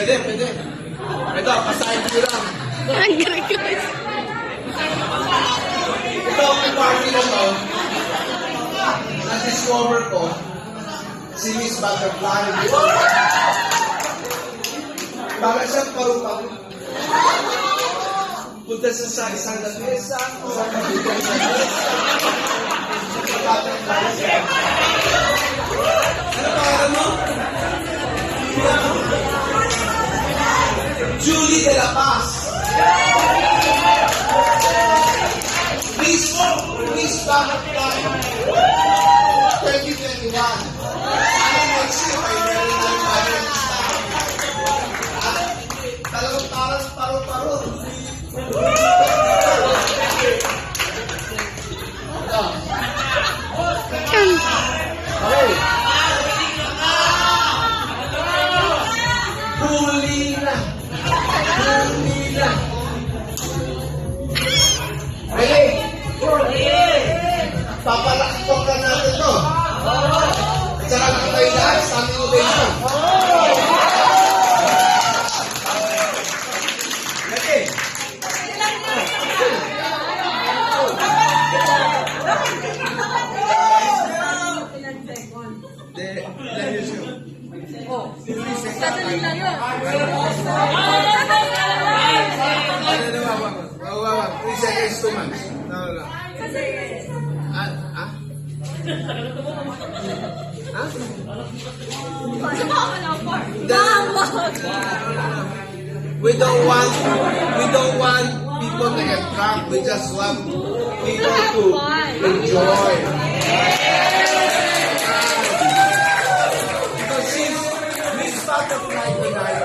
Pwede, pwede. Ito, pasahin ko lang. Ang galing. Ito, ang party na to. Na-discover ko si Miss Butterfly. Bakit siya paru-paro? Punta siya sa isang lamesa, isang kabilang sa mesa. Ano pangalan mo? Julie de la Paz. Miss Butterfly 2021. Ano next year ay meron na yung bagay na talagang parang paro-paro. Okay. Huli na. Huli na. Okay. Papalakpokan natin to. At saka nakatay lahat sa aming ovation. Okay. Three seconds, 2 months. No. We don't want people to get drunk. We just want people to enjoy. Because since Miss Butterfly tonight